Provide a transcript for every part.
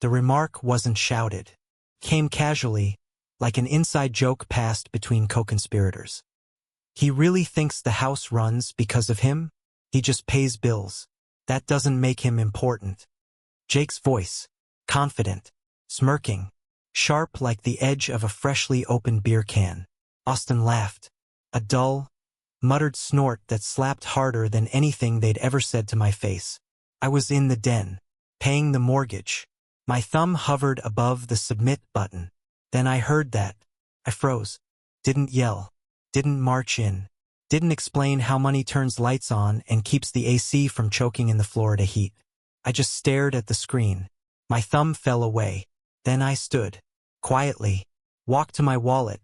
The remark wasn't shouted. Came casually, like an inside joke passed between co-conspirators. He really thinks the house runs because of him? He just pays bills. That doesn't make him important. Jake's voice, confident, smirking, sharp like the edge of a freshly opened beer can. Austin laughed. A dull, muttered snort that slapped harder than anything they'd ever said to my face. I was in the den, paying the mortgage. My thumb hovered above the submit button. Then I heard that. I froze. Didn't yell. Didn't march in. Didn't explain how money turns lights on and keeps the AC from choking in the Florida heat. I just stared at the screen. My thumb fell away. Then I stood, quietly, walked to my wallet,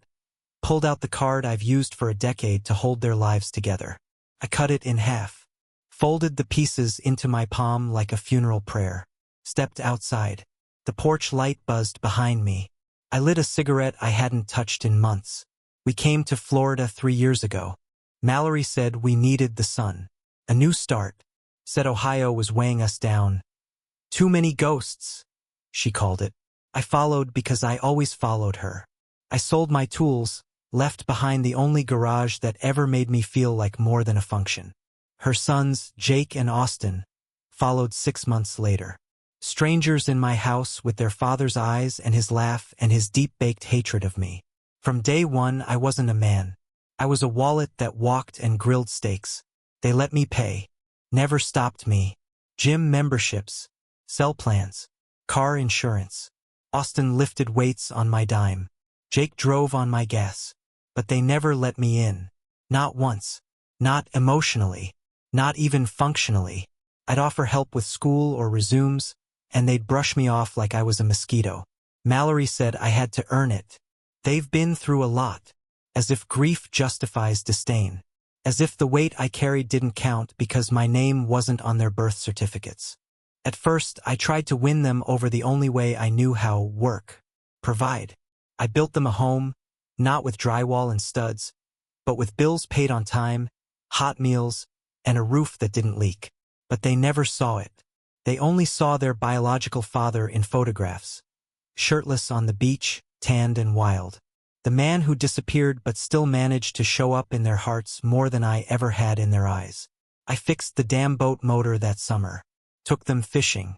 pulled out the card I've used for a decade to hold their lives together. I cut it in half, folded the pieces into my palm like a funeral prayer, stepped outside. The porch light buzzed behind me. I lit a cigarette I hadn't touched in months. We came to Florida 3 years ago. Mallory said we needed the sun. A new start. Said Ohio was weighing us down. Too many ghosts, she called it. I followed because I always followed her. I sold my tools, left behind the only garage that ever made me feel like more than a function. Her sons, Jake and Austin, followed 6 months later. Strangers in my house with their father's eyes and his laugh and his deep-baked hatred of me. From day one, I wasn't a man. I was a wallet that walked and grilled steaks. They let me pay. Never stopped me. Gym memberships, cell plans, car insurance. Austin lifted weights on my dime. Jake drove on my gas. But they never let me in. Not once. Not emotionally. Not even functionally. I'd offer help with school or resumes, and they'd brush me off like I was a mosquito. Mallory said I had to earn it. They've been through a lot. As if grief justifies disdain. As if the weight I carried didn't count because my name wasn't on their birth certificates. At first, I tried to win them over the only way I knew how: work. Provide. I built them a home, not with drywall and studs, but with bills paid on time, hot meals, and a roof that didn't leak. But they never saw it. They only saw their biological father in photographs. Shirtless on the beach, tanned and wild. The man who disappeared but still managed to show up in their hearts more than I ever had in their eyes. I fixed the damn boat motor that summer. Took them fishing.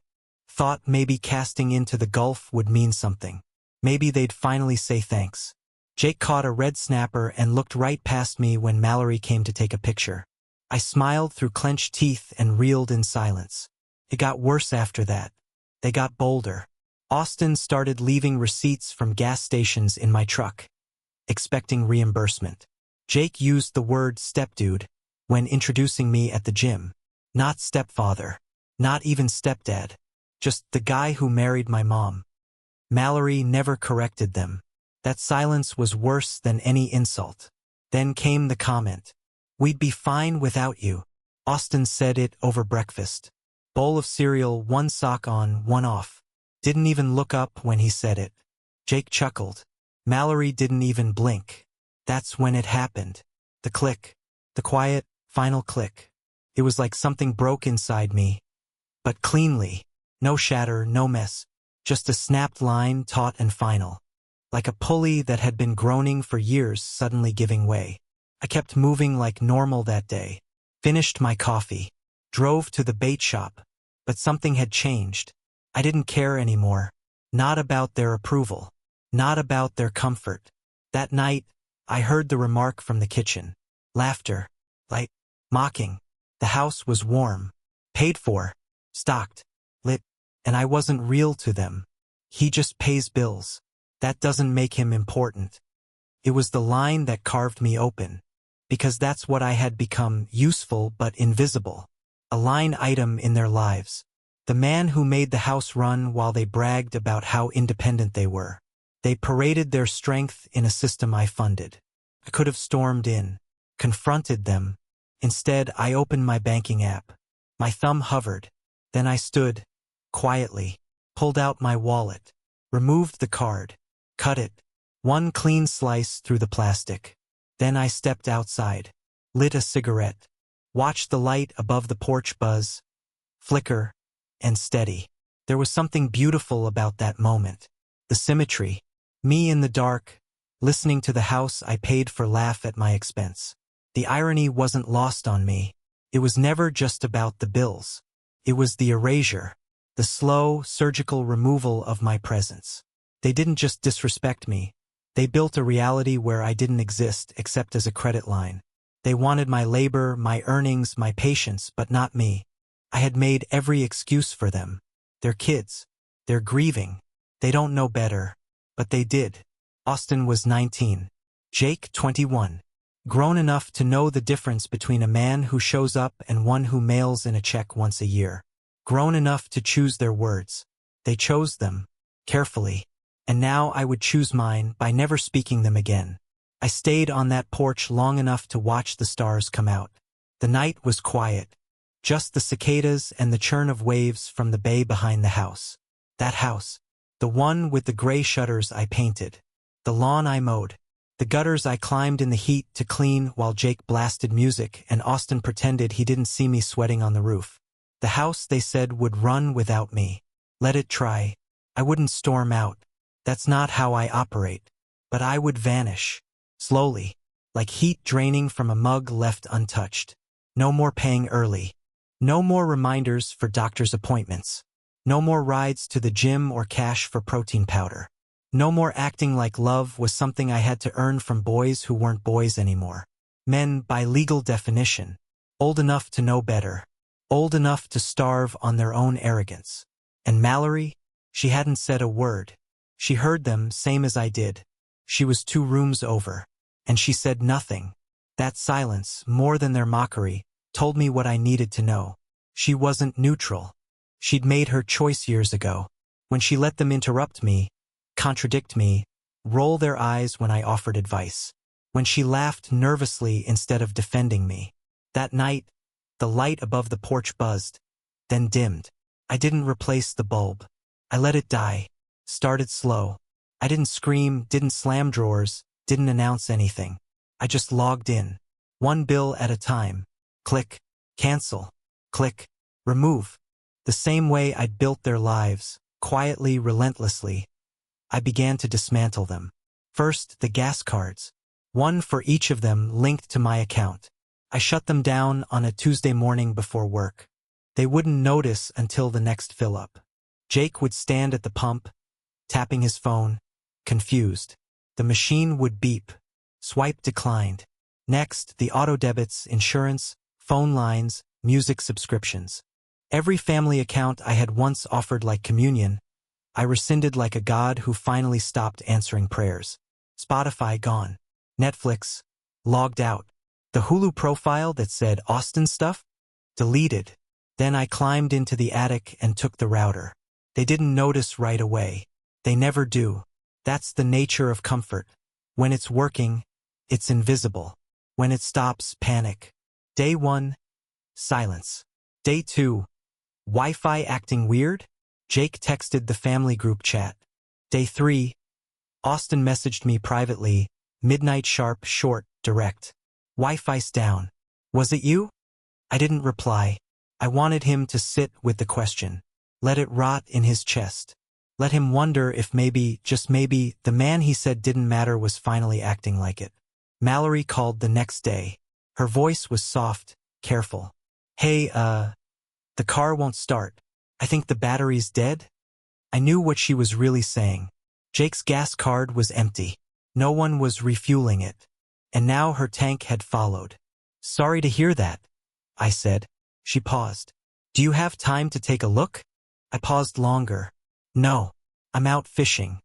Thought maybe casting into the Gulf would mean something. Maybe they'd finally say thanks. Jake caught a red snapper and looked right past me when Mallory came to take a picture. I smiled through clenched teeth and reeled in silence. It got worse after that. They got bolder. Austin started leaving receipts from gas stations in my truck, expecting reimbursement. Jake used the word stepdude when introducing me at the gym. Not stepfather. Not even stepdad. Just the guy who married my mom. Mallory never corrected them. That silence was worse than any insult. Then came the comment. We'd be fine without you. Austin said it over breakfast. Bowl of cereal, one sock on, one off. Didn't even look up when he said it. Jake chuckled. Mallory didn't even blink. That's when it happened. The click. The quiet, final click. It was like something broke inside me. But cleanly. No shatter, no mess. Just a snapped line, taut and final. Like a pulley that had been groaning for years suddenly giving way. I kept moving like normal that day. Finished my coffee. Drove to the bait shop. But something had changed. I didn't care anymore. Not about their approval. Not about their comfort. That night, I heard the remark from the kitchen. Laughter. Light. Mocking. The house was warm. Paid for. Stocked. Lit. And I wasn't real to them. He just pays bills. That doesn't make him important. It was the line that carved me open. Because that's what I had become, useful but invisible. A line item in their lives. The man who made the house run while they bragged about how independent they were. They paraded their strength in a system I funded. I could have stormed in, confronted them. Instead, I opened my banking app. My thumb hovered. Then I stood, quietly, pulled out my wallet, removed the card, cut it, one clean slice through the plastic. Then I stepped outside, lit a cigarette, watched the light above the porch buzz, flicker, and steady. There was something beautiful about that moment. The symmetry. Me in the dark, listening to the house I paid for laugh at my expense. The irony wasn't lost on me. It was never just about the bills. It was the erasure. The slow, surgical removal of my presence. They didn't just disrespect me. They built a reality where I didn't exist except as a credit line. They wanted my labor, my earnings, my patience, but not me. I had made every excuse for them. They're kids. They're grieving. They don't know better. But they did. Austin was 19. Jake, 21. Grown enough to know the difference between a man who shows up and one who mails in a check once a year. Grown enough to choose their words. They chose them. Carefully. And now I would choose mine by never speaking them again. I stayed on that porch long enough to watch the stars come out. The night was quiet. Just the cicadas and the churn of waves from the bay behind the house. That house. The one with the gray shutters I painted. The lawn I mowed. The gutters I climbed in the heat to clean while Jake blasted music and Austin pretended he didn't see me sweating on the roof. The house they said would run without me. Let it try. I wouldn't storm out. That's not how I operate. But I would vanish. Slowly. Like heat draining from a mug left untouched. No more paying early. No more reminders for doctor's appointments. No more rides to the gym or cash for protein powder. No more acting like love was something I had to earn from boys who weren't boys anymore. Men, by legal definition. Old enough to know better. Old enough to starve on their own arrogance. And Mallory? She hadn't said a word. She heard them, same as I did. She was 2 rooms over. And she said nothing. That silence, more than their mockery, told me what I needed to know. She wasn't neutral. She'd made her choice years ago. When she let them interrupt me, contradict me, roll their eyes when I offered advice. When she laughed nervously instead of defending me. That night, the light above the porch buzzed, then dimmed. I didn't replace the bulb. I let it die. Started slow. I didn't scream, didn't slam drawers, didn't announce anything. I just logged in. 1 bill at a time. Click. Cancel. Click. Remove. The same way I'd built their lives, quietly, relentlessly. I began to dismantle them. First, the gas cards. 1 for each of them linked to my account. I shut them down on a Tuesday morning before work. They wouldn't notice until the next fill-up. Jake would stand at the pump, tapping his phone, confused. The machine would beep. Swipe declined. Next, the auto debits, insurance, phone lines, music subscriptions. Every family account I had once offered like communion, I rescinded like a god who finally stopped answering prayers. Spotify gone. Netflix logged out. The Hulu profile that said Austin stuff? Deleted. Then I climbed into the attic and took the router. They didn't notice right away. They never do. That's the nature of comfort. When it's working, it's invisible. When it stops, panic. Day 1, silence. Day 2, Wi-Fi acting weird? Jake texted the family group chat. Day 3, Austin messaged me privately, midnight sharp, short, direct. Wi-Fi's down. Was it you? I didn't reply. I wanted him to sit with the question. Let it rot in his chest. Let him wonder if maybe, just maybe, the man he said didn't matter was finally acting like it. Mallory called the next day. Her voice was soft, careful. Hey, the car won't start. I think the battery's dead? I knew what she was really saying. Jake's gas card was empty. No one was refueling it. And now her tank had followed. Sorry to hear that, I said. She paused. Do you have time to take a look? I paused longer. No, I'm out fishing.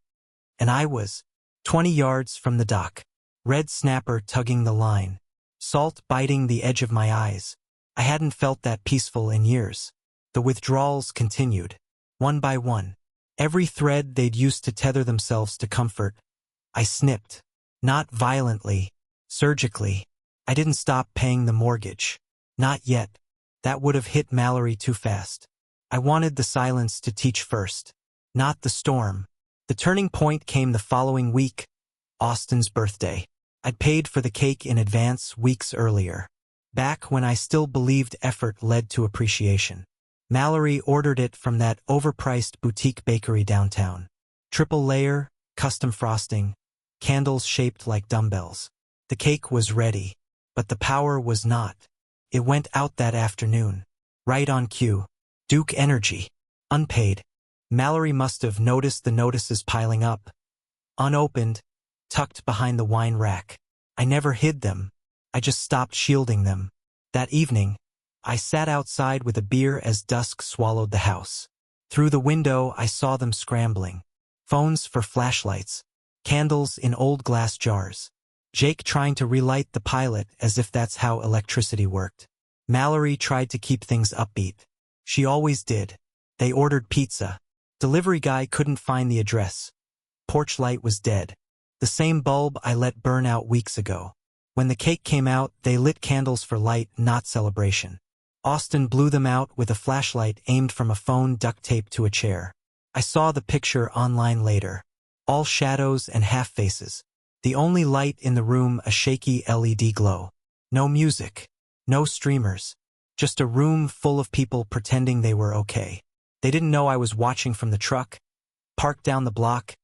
And I was 20 yards from the dock. Red snapper tugging the line. Salt biting the edge of my eyes. I hadn't felt that peaceful in years. The withdrawals continued. One by one. Every thread they'd used to tether themselves to comfort. I snipped. Not violently. Surgically. I didn't stop paying the mortgage. Not yet. That would have hit Mallory too fast. I wanted the silence to teach first. Not the storm. The turning point came the following week. Austin's birthday. I'd paid for the cake in advance weeks earlier. Back when I still believed effort led to appreciation. Mallory ordered it from that overpriced boutique bakery downtown. Triple layer, custom frosting, candles shaped like dumbbells. The cake was ready, but the power was not. It went out that afternoon. Right on cue. Duke Energy. Unpaid. Mallory must have noticed the notices piling up. Unopened, tucked behind the wine rack. I never hid them. I just stopped shielding them. That evening, I sat outside with a beer as dusk swallowed the house. Through the window, I saw them scrambling. Phones for flashlights. Candles in old glass jars. Jake trying to relight the pilot as if that's how electricity worked. Mallory tried to keep things upbeat. She always did. They ordered pizza. Delivery guy couldn't find the address. Porch light was dead. The same bulb I let burn out weeks ago. When the cake came out, they lit candles for light, not celebration. Austin blew them out with a flashlight aimed from a phone duct taped to a chair. I saw the picture online later. All shadows and half faces. The only light in the room a shaky LED glow. No music. No streamers. Just a room full of people pretending they were okay. They didn't know I was watching from the truck. Parked down the block.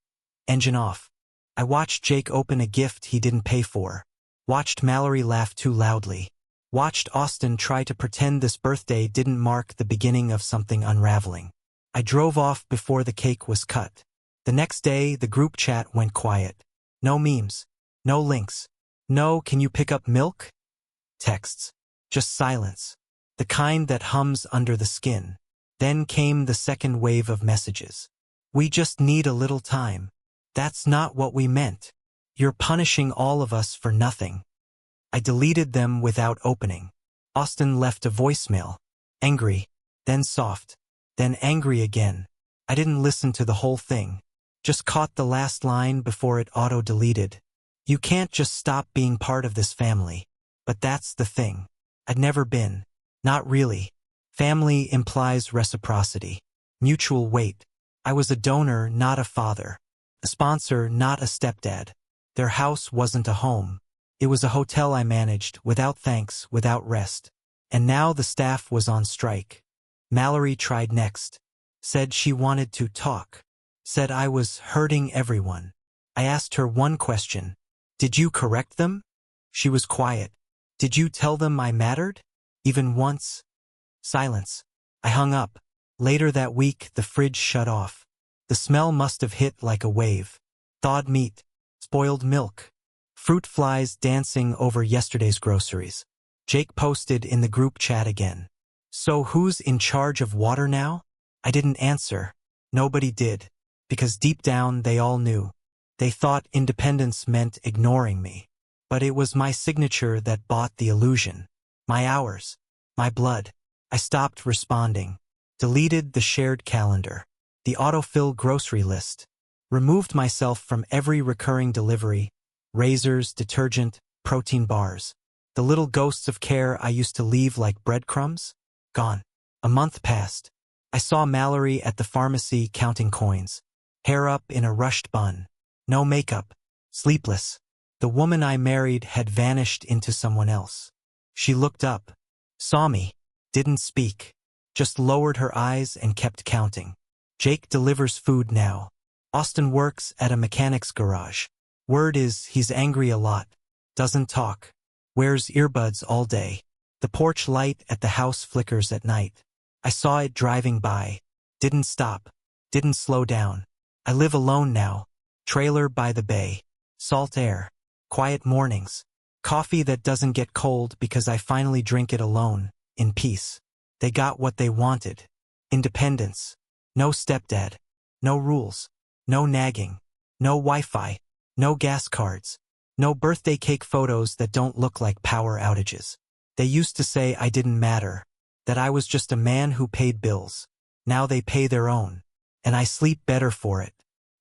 Engine off. I watched Jake open a gift he didn't pay for. Watched Mallory laugh too loudly. Watched Austin try to pretend this birthday didn't mark the beginning of something unraveling. I drove off before the cake was cut. The next day, the group chat went quiet. No memes. No links. No, can you pick up milk? Texts. Just silence. The kind that hums under the skin. Then came the second wave of messages. We just need a little time. That's not what we meant. You're punishing all of us for nothing. I deleted them without opening. Austin left a voicemail. Angry, then soft, then angry again. I didn't listen to the whole thing. Just caught the last line before it auto-deleted. You can't just stop being part of this family. But that's the thing. I'd never been. Not really. Family implies reciprocity. Mutual weight. I was a donor, not a father. A sponsor, not a stepdad. Their house wasn't a home. It was a hotel I managed, without thanks, without rest. And now the staff was on strike. Mallory tried next. Said she wanted to talk. Said I was hurting everyone. I asked her one question. Did you correct them? She was quiet. Did you tell them I mattered? Even once? Silence. I hung up. Later that week, the fridge shut off. The smell must have hit like a wave. Thawed meat. Spoiled milk. Fruit flies dancing over yesterday's groceries. Jake posted in the group chat again. So who's in charge of water now? I didn't answer. Nobody did. Because deep down they all knew. They thought independence meant ignoring me. But it was my signature that bought the illusion. My hours. My blood. I stopped responding. Deleted the shared calendar. The autofill grocery list. Removed myself from every recurring delivery. Razors, detergent, protein bars. The little ghosts of care I used to leave like breadcrumbs? Gone. A month passed. I saw Mallory at the pharmacy counting coins. Hair up in a rushed bun. No makeup. Sleepless. The woman I married had vanished into someone else. She looked up. Saw me. Didn't speak. Just lowered her eyes and kept counting. Jake delivers food now. Austin works at a mechanic's garage. Word is he's angry a lot. Doesn't talk. Wears earbuds all day. The porch light at the house flickers at night. I saw it driving by. Didn't stop. Didn't slow down. I live alone now. Trailer by the bay. Salt air. Quiet mornings. Coffee that doesn't get cold because I finally drink it alone, in peace. They got what they wanted. Independence. No stepdad. No rules. No nagging. No Wi-Fi. No gas cards. No birthday cake photos that don't look like power outages. They used to say I didn't matter. That I was just a man who paid bills. Now they pay their own. And I sleep better for it.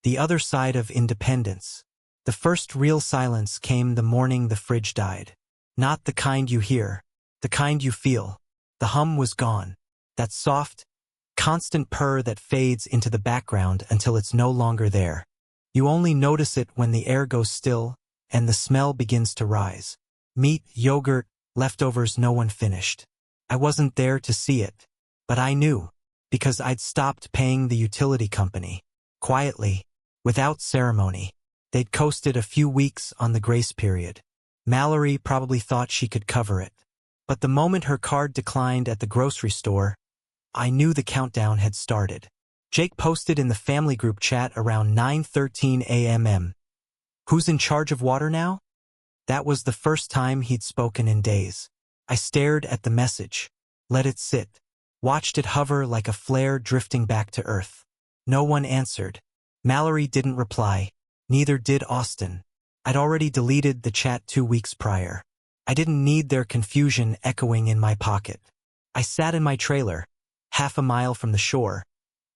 The other side of independence. The first real silence came the morning the fridge died. Not the kind you hear. The kind you feel. The hum was gone. That soft, constant purr that fades into the background until it's no longer there. You only notice it when the air goes still and the smell begins to rise. Meat, yogurt, leftovers no one finished. I wasn't there to see it, But I knew, because I'd stopped paying the utility company. Quietly, without ceremony. They'd coasted a few weeks on the grace period. Mallory probably thought she could cover it. But the moment her card declined at the grocery store, I knew the countdown had started. Jake posted in the family group chat around 9:13 a.m. "Who's in charge of water now?" That was the first time he'd spoken in days. I stared at the message, let it sit, watched it hover like a flare drifting back to Earth. No one answered. Mallory didn't reply. Neither did Austin. I'd already deleted the chat 2 weeks prior. I didn't need their confusion echoing in my pocket. I sat in my trailer, half a mile from the shore,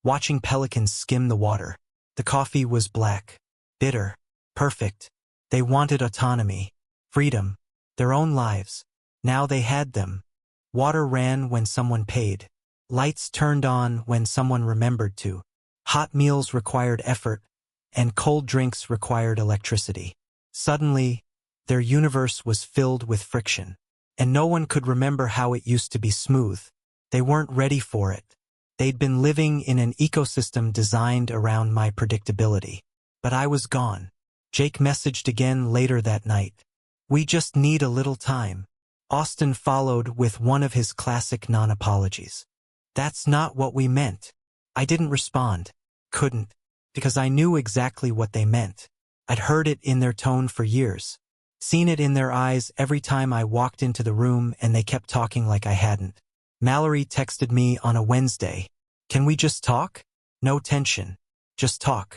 watching pelicans skim the water. The coffee was black, bitter, perfect. They wanted autonomy, freedom, their own lives. Now they had them. Water ran when someone paid. Lights turned on when someone remembered to. Hot meals required effort, and cold drinks required electricity. Suddenly, their universe was filled with friction, and no one could remember how it used to be smooth. They weren't ready for it. They'd been living in an ecosystem designed around my predictability. But I was gone. Jake messaged again later that night. "We just need a little time." Austin followed with one of his classic non-apologies. "That's not what we meant." I didn't respond. Couldn't. Because I knew exactly what they meant. I'd heard it in their tone for years. Seen it in their eyes every time I walked into the room, and they kept talking like I hadn't. Mallory texted me on a Wednesday. "Can we just talk? No tension. Just talk."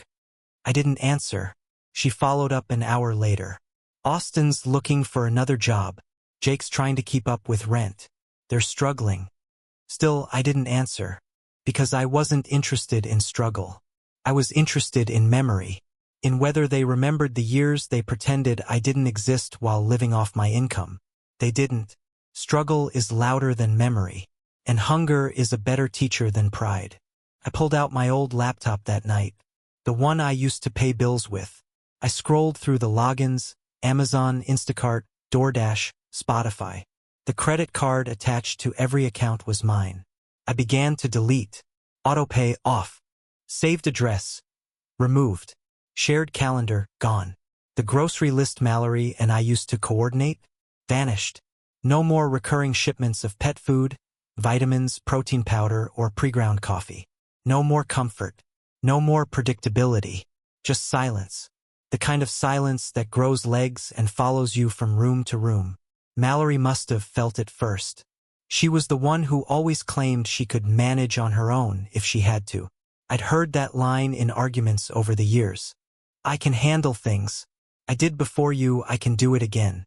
I didn't answer. She followed up an hour later. "Austin's looking for another job. Jake's trying to keep up with rent. They're struggling." Still, I didn't answer. Because I wasn't interested in struggle. I was interested in memory. In whether they remembered the years they pretended I didn't exist while living off my income. They didn't. Struggle is louder than memory. And hunger is a better teacher than pride. I pulled out my old laptop that night. The one I used to pay bills with. I scrolled through the logins, Amazon, Instacart, DoorDash, Spotify. The credit card attached to every account was mine. I began to delete. Autopay off. Saved address. Removed. Shared calendar, gone. The grocery list Mallory and I used to coordinate, vanished. No more recurring shipments of pet food, vitamins, protein powder, or pre-ground coffee. No more comfort. No more predictability. Just silence. The kind of silence that grows legs and follows you from room to room. Mallory must have felt it first. She was the one who always claimed she could manage on her own if she had to. I'd heard that line in arguments over the years. "I can handle things. I did before you, I can do it again."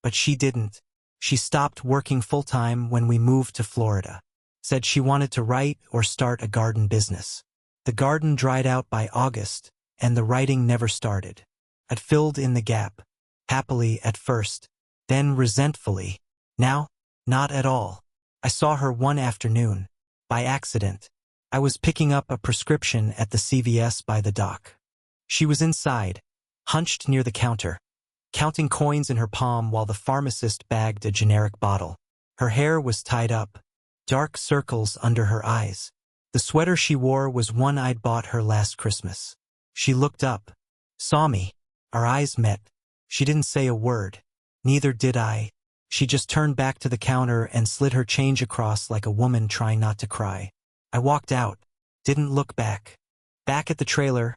But she didn't. She stopped working full-time when we moved to Florida. Said she wanted to write or start a garden business. The garden dried out by August, and the writing never started. I'd filled in the gap. Happily at first, then resentfully. Now, not at all. I saw her one afternoon. By accident. I was picking up a prescription at the CVS by the dock. She was inside, hunched near the counter, counting coins in her palm while the pharmacist bagged a generic bottle. Her hair was tied up, dark circles under her eyes. The sweater she wore was one I'd bought her last Christmas. She looked up, saw me. Our eyes met. She didn't say a word. Neither did I. She just turned back to the counter and slid her change across like a woman trying not to cry. I walked out, didn't look back. Back at the trailer,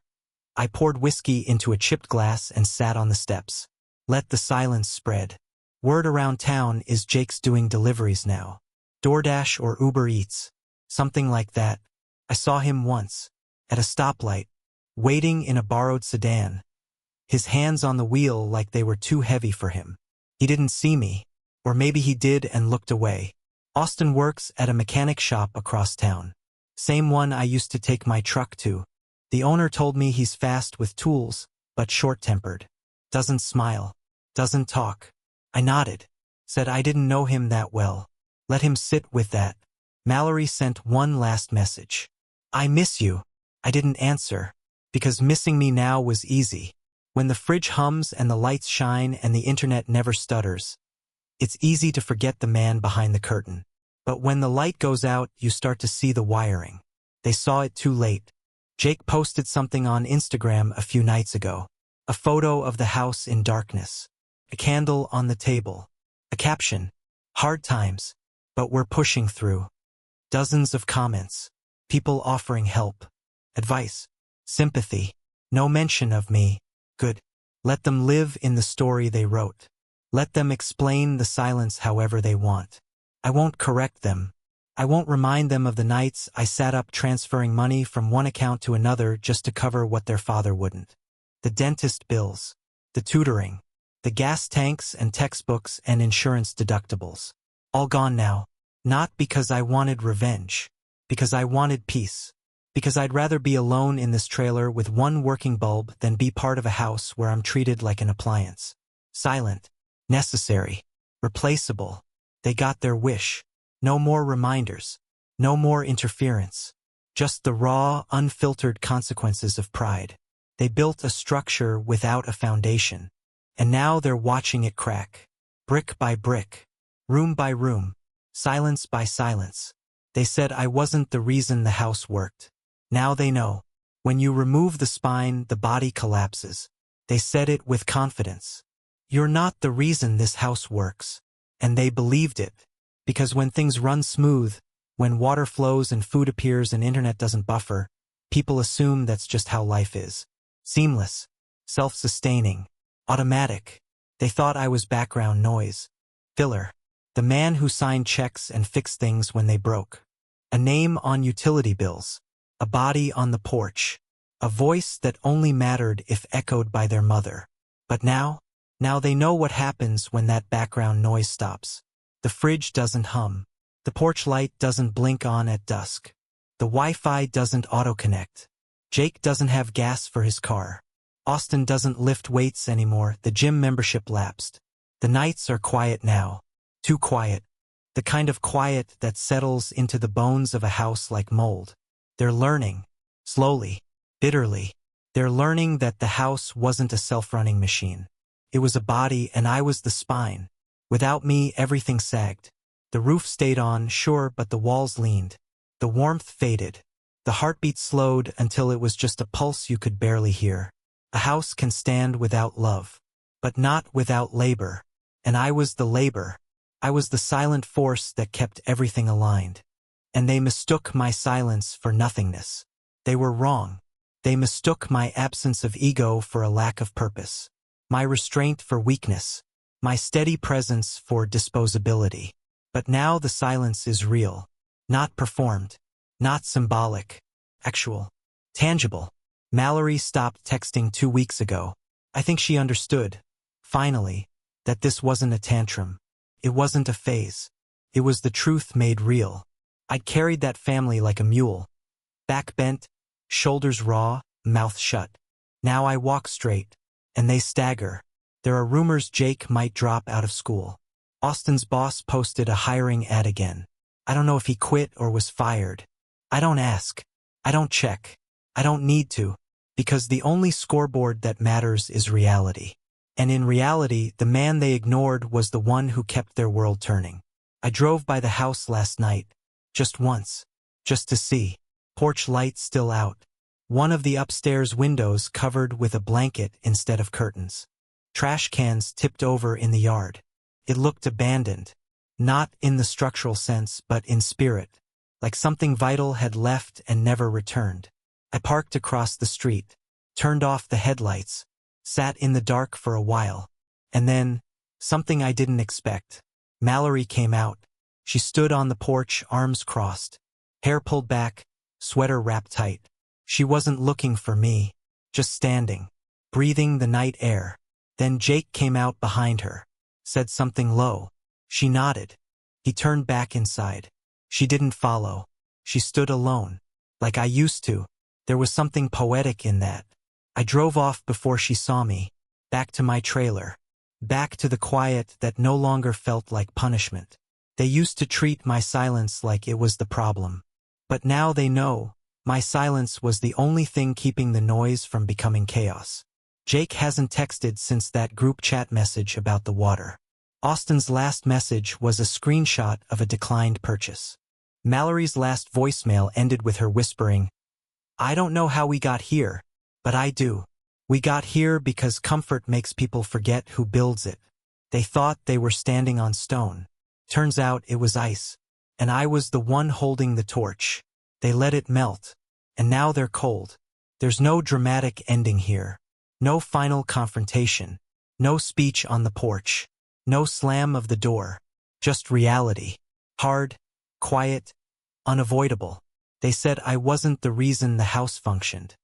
I poured whiskey into a chipped glass and sat on the steps. Let the silence spread. Word around town is Jake's doing deliveries now. DoorDash or Uber Eats. Something like that. I saw him once, at a stoplight, waiting in a borrowed sedan. His hands on the wheel like they were too heavy for him. He didn't see me, or maybe he did and looked away. Austin works at a mechanic shop across town. Same one I used to take my truck to. The owner told me he's fast with tools, but short-tempered. Doesn't smile. Doesn't talk. I nodded. Said I didn't know him that well. Let him sit with that. Mallory sent one last message. "I miss you." I didn't answer, because missing me now was easy. When the fridge hums and the lights shine and the internet never stutters, it's easy to forget the man behind the curtain. But when the light goes out, you start to see the wiring. They saw it too late. Jake posted something on Instagram a few nights ago. A photo of the house in darkness. A candle on the table. A caption. Hard times, but we're pushing through. Dozens of comments. People offering help. Advice. Sympathy. No mention of me. Good. Let them live in the story they wrote. Let them explain the silence however they want. I won't correct them. I won't remind them of the nights I sat up transferring money from one account to another just to cover what their father wouldn't. The dentist bills. The tutoring. The gas tanks and textbooks and insurance deductibles. All gone now. Not because I wanted revenge. Because I wanted peace. Because I'd rather be alone in this trailer with one working bulb than be part of a house where I'm treated like an appliance. Silent. Necessary. Replaceable. They got their wish. No more reminders. No more interference. Just the raw, unfiltered consequences of pride. They built a structure without a foundation. And now they're watching it crack. Brick by brick. Room by room. Silence by silence. They said I wasn't the reason the house worked. Now they know. When you remove the spine, the body collapses. They said it with confidence. You're not the reason this house works. And they believed it. Because when things run smooth, when water flows and food appears and internet doesn't buffer, people assume that's just how life is. Seamless. Self-sustaining. Automatic. They thought I was background noise. Filler. The man who signed checks and fixed things when they broke. A name on utility bills. A body on the porch. A voice that only mattered if echoed by their mother. But now they know what happens when that background noise stops. The fridge doesn't hum. The porch light doesn't blink on at dusk. The Wi-Fi doesn't auto-connect. Jake doesn't have gas for his car. Austin doesn't lift weights anymore. The gym membership lapsed. The nights are quiet now. Too quiet. The kind of quiet that settles into the bones of a house like mold. They're learning. Slowly. Bitterly. They're learning that the house wasn't a self-running machine. It was a body and I was the spine. Without me, everything sagged. The roof stayed on, sure, but the walls leaned. The warmth faded. The heartbeat slowed until it was just a pulse you could barely hear. A house can stand without love. But not without labor. And I was the labor. I was the silent force that kept everything aligned. And they mistook my silence for nothingness. They were wrong. They mistook my absence of ego for a lack of purpose. My restraint for weakness. My steady presence for disposability. But now the silence is real. Not performed. Not symbolic. Actual. Tangible. Mallory stopped texting 2 weeks ago. I think she understood, finally, that this wasn't a tantrum. It wasn't a phase. It was the truth made real. I'd carried that family like a mule. Back bent, shoulders raw, mouth shut. Now I walk straight, and they stagger. There are rumors Jake might drop out of school. Austin's boss posted a hiring ad again. I don't know if he quit or was fired. I don't ask. I don't check. I don't need to, because the only scoreboard that matters is reality. And in reality, the man they ignored was the one who kept their world turning. I drove by the house last night. Just once. Just to see. Porch light still out. One of the upstairs windows covered with a blanket instead of curtains. Trash cans tipped over in the yard. It looked abandoned. Not in the structural sense, but in spirit. Like something vital had left and never returned. I parked across the street. Turned off the headlights. Sat in the dark for a while. And then, something I didn't expect. Mallory came out. She stood on the porch, arms crossed. Hair pulled back, sweater wrapped tight. She wasn't looking for me. Just standing. Breathing the night air. Then Jake came out behind her. Said something low. She nodded. He turned back inside. She didn't follow. She stood alone. Like I used to. There was something poetic in that. I drove off before she saw me. Back to my trailer. Back to the quiet that no longer felt like punishment. They used to treat my silence like it was the problem. But now they know. My silence was the only thing keeping the noise from becoming chaos. Jake hasn't texted since that group chat message about the water. Austin's last message was a screenshot of a declined purchase. Mallory's last voicemail ended with her whispering, "I don't know how we got here, but I do. We got here because comfort makes people forget who builds it. They thought they were standing on stone. Turns out it was ice. And I was the one holding the torch. They let it melt. And now they're cold. There's no dramatic ending here. No final confrontation. No speech on the porch. No slam of the door. Just reality. Hard, quiet, unavoidable. They said I wasn't the reason the house functioned.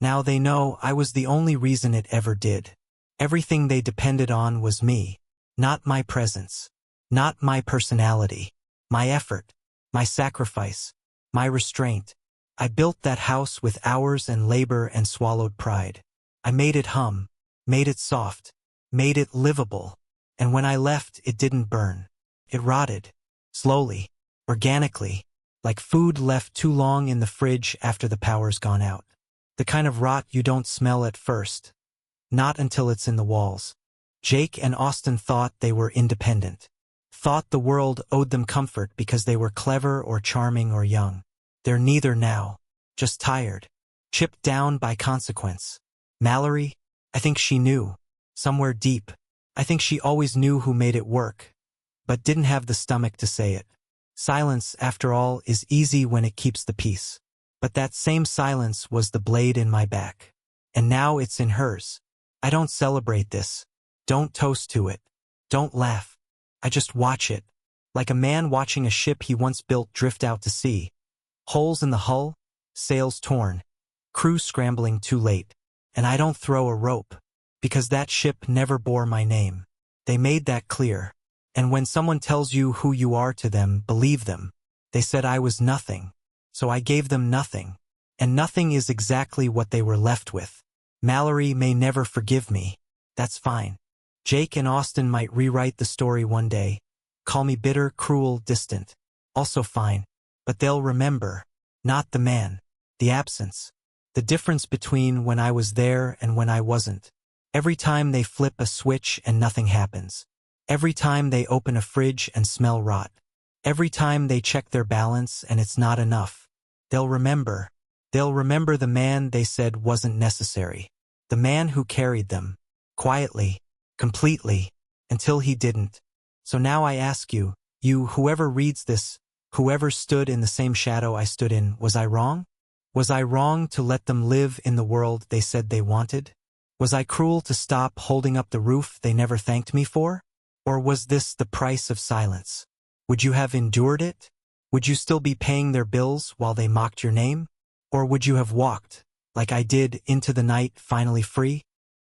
Now they know I was the only reason it ever did. Everything they depended on was me. Not my presence. Not my personality. My effort. My sacrifice. My restraint. I built that house with hours and labor and swallowed pride. I made it hum. Made it soft. Made it livable. And when I left, it didn't burn. It rotted. Slowly. Organically. Like food left too long in the fridge after the power's gone out. The kind of rot you don't smell at first. Not until it's in the walls. Jake and Austin thought they were independent. Thought the world owed them comfort because they were clever or charming or young. They're neither now. Just tired. Chipped down by consequence. Mallory? I think she knew. Somewhere deep. I think she always knew who made it work. But didn't have the stomach to say it. Silence, after all, is easy when it keeps the peace. But that same silence was the blade in my back. And now it's in hers. I don't celebrate this. Don't toast to it. Don't laugh. I just watch it. Like a man watching a ship he once built drift out to sea. Holes in the hull, sails torn, crew scrambling too late. And I don't throw a rope. Because that ship never bore my name. They made that clear. And when someone tells you who you are to them, believe them. They said I was nothing. So I gave them nothing. And nothing is exactly what they were left with. Mallory may never forgive me. That's fine. Jake and Austin might rewrite the story one day. Call me bitter, cruel, distant. Also fine. But they'll remember. Not the man. The absence. The difference between when I was there and when I wasn't. Every time they flip a switch and nothing happens. Every time they open a fridge and smell rot. Every time they check their balance and it's not enough. They'll remember. They'll remember the man they said wasn't necessary. The man who carried them. Quietly. Completely. Until he didn't. So now I ask you, whoever reads this, whoever stood in the same shadow I stood in, was I wrong? Was I wrong to let them live in the world they said they wanted? Was I cruel to stop holding up the roof they never thanked me for? Or was this the price of silence? Would you have endured it? Would you still be paying their bills while they mocked your name? Or would you have walked, like I did, into the night, finally free?